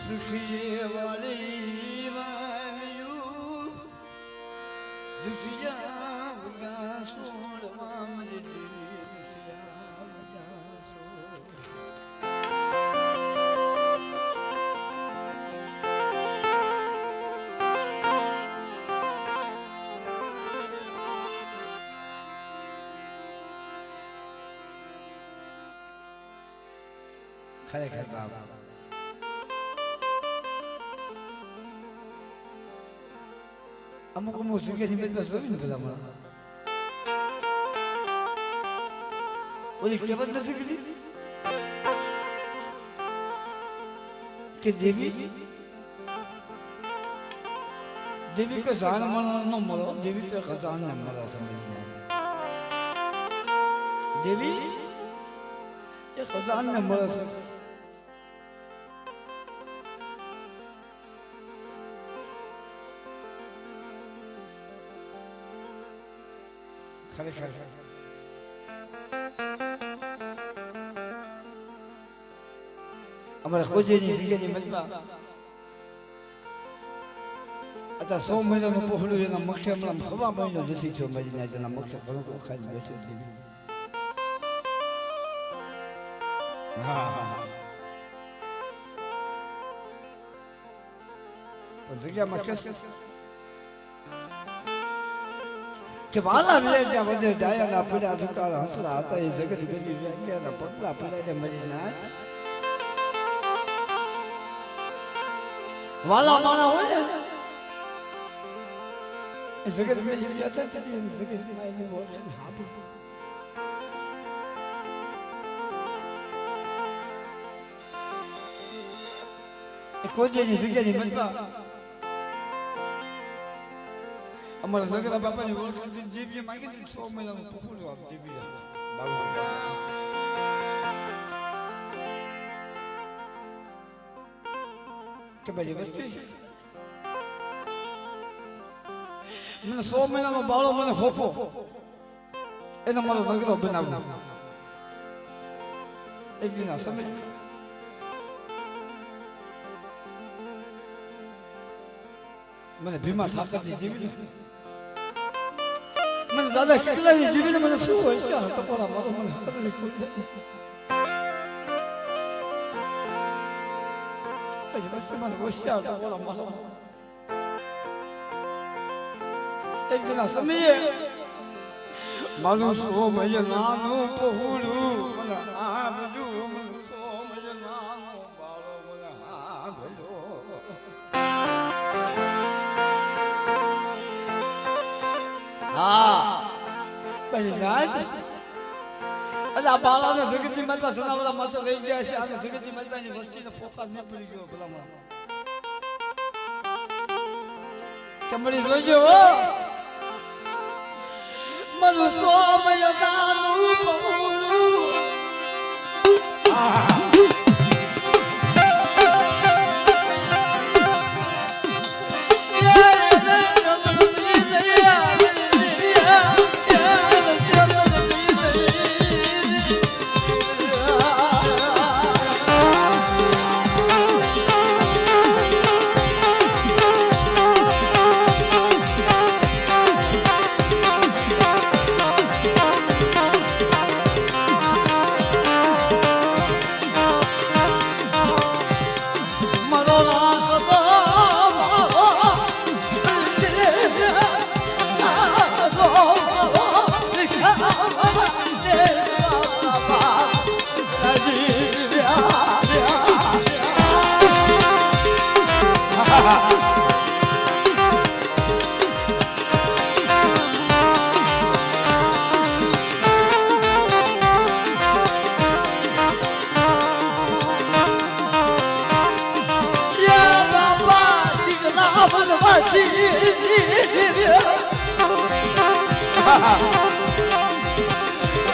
સુખી વાલી વાયું દુખિયા વગા સોળવા મજે દુખિયા વગા સોળ ખરેખર બાબા અમુક અમુક જગ્યાની મેં જોઈ ને બધા મારા ઓલી કહેવત નથી કીધી કે દેવી દેવી કે જાણ ન મળો દેવી તો ખજાન ન મળો સમજી દેવી એ ખજાન ન મળે છે ખરેખર અમારા ખોજેની જગ્યાની મતમાં અત્યારે 100 મહિનાનું પહોળું એના મખ્ય હમણાં હવા મહિનો નથી થયો મહિના તેના મખ્ય ઘણું ખાલી બેઠું થઈ જગ્યામાં કે વાલા લે જ્યાં વધે જાયાના પીડા દુકાળ હસરા હતા એ જગત ગલી વ્યાગ્યાના પટલા પીડાને મરી ના વાલા માણા હોય ને એ જગત ગલી વ્યાતા છે એ જગત માઈને બોલશે હાથ એ કોજેની જગ્યાની મતમાં અમારા નગરા બાપાની ઓળખાણ જેવી માંગી હતી 100 મહિનાનું પહોળું આપ જેવી કે બધી વસ્તુ છે મને 100 મહિનાનો બાળો મને હોપો એનો મારો નગરો બનાવવો એક દિન સમજ મને ભીમા ઠાકરની જીવી મને દાદા કિલ્લાની જીવીને મને શું હોય છે ટપોરા મારો મને હતલી ખુદ પછી બસ મને હોશિયાર ટપોરા મારો એક દિન સમયે મારું સોમય નાનું પહોળું મને આવજો મને સોમય નાનો બાળો મને આવજો હા પછી રાજ અલા બાળાને જગતની મતમાં સનાવડા માથે રહી ગયા છે અને જગતની મતમાંની વસ્તીને ફોકસ ન પડી ગયો ભલામાં કમળી જોઈજો હો મારું સોમય નાનું પહોળું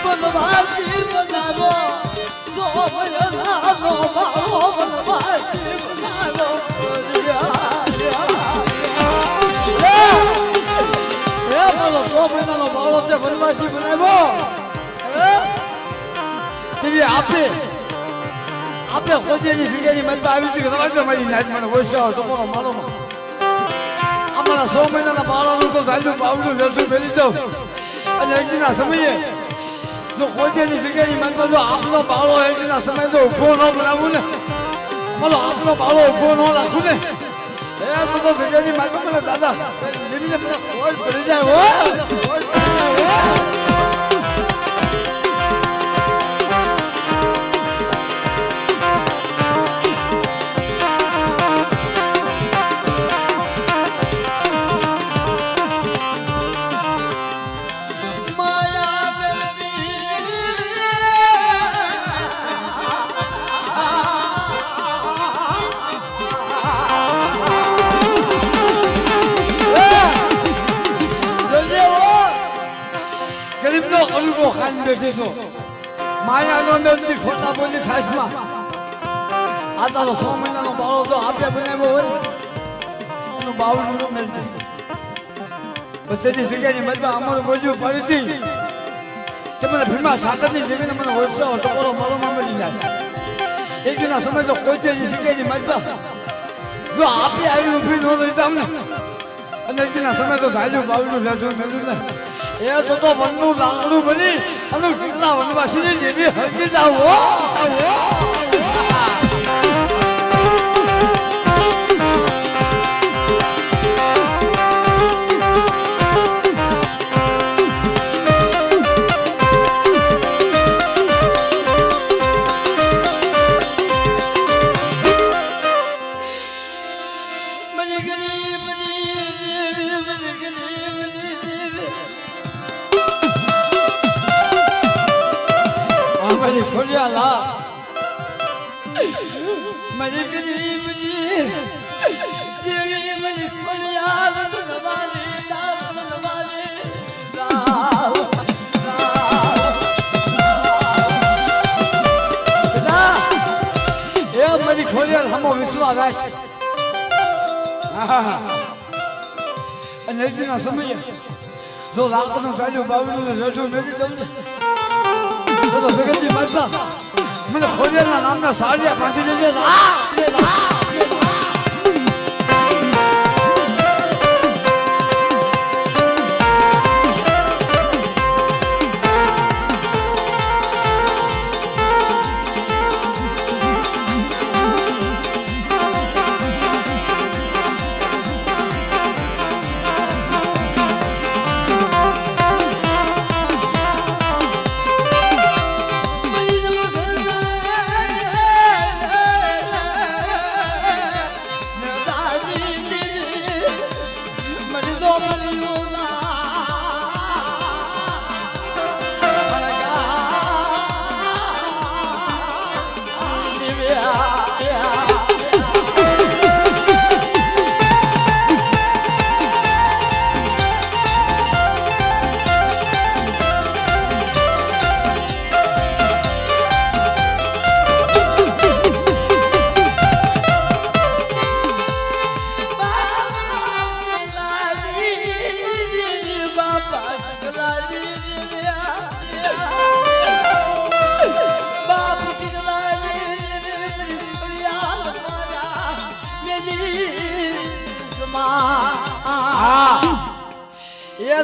बनवासी बनालो सोमय नानो बाळो बनवासी बनालो બોલો સોમય નાનો બાળો તે વનવાસી બનાવ્યો આપે આપણે ખોજેની સિગેની મતમાં આવી છે કે તમારે મારી નાચ મને વૈસાવ તો મારો મારો અમારા 100 મહિનાના બાળાનું તો ચાલ્યું બાવડું વેચું મેલી દઉં અને એકના સમયે જો ખોજેની સિગેની મતમાં જો આપનો બાળો એકના સમય જો ઉભો ન બનાવું ને મારો આપનો બાળો ઉભો ન રાખું ને એ તો સિગેની મતમાં મને દાદા લીમીને મને ખોજ પડી જાય હો ખોજ પડી જાય હો માયાનો મેલથી ખોટા બોલી ખાસમાં આ તારો 100 મહિનાનો બાળો તો આપે બનાવ્યો હોય એનું બાવડું મેલથી બધી જગ્યાની મજમાં અમારું બોજવું પડી હતી કે મને ભીમા સાગરની જેવીને મને વર્ષો ટકોરો મારોમાં મળી જાય એક દિના સમય તો કોઈ જગ્યાની મજમાં જો આપે આવી ઉભી ન રહી તમને અને એક દિના સમય તો ઝાલ્યું બાવડું લેતું મેલું ને એ તો વનનું લાકડું બની અને કેટલા વનવાસીની જેવી હરકી જાવ વિશ્વાસ રાખ અને એકના સમયે જો લાકડનું ચાલ્યું બાવડું રેઠું મેળવી દઉં ને તો જગતની માતા મને ખોડિયારના નામના સાડિયા બાંધી દેજે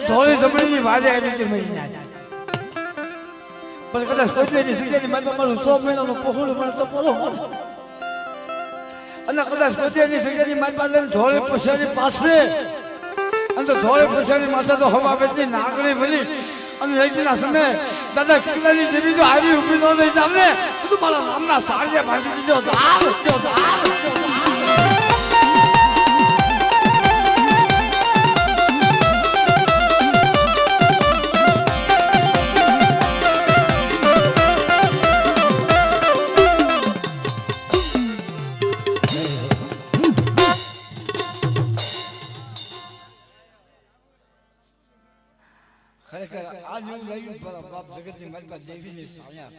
ધોળી જમણીની વાજે આવી છે મહિના પણ કદાચ કોઈની સિગેની મતમાં મારું 100 મહિનાનું પહોળું પણ તો પોલો અને કદાચ કોઈની સિગેની મતમાં લઈને ધોળી પછાડી પાછળ અને તો ધોળી પછાડી માથે તો હવા બેટની નાગણી ભરી અને એકના સમય દાદા કિલ્લાની જેવી જો આવી ઊભી ન રહી તમને તું મારા નામના સાડિયા બાંધી દીધો તો ખરેખર આજ એવું લાગ્યું બાપ જગતની મારી પાસે દેવીની સાયા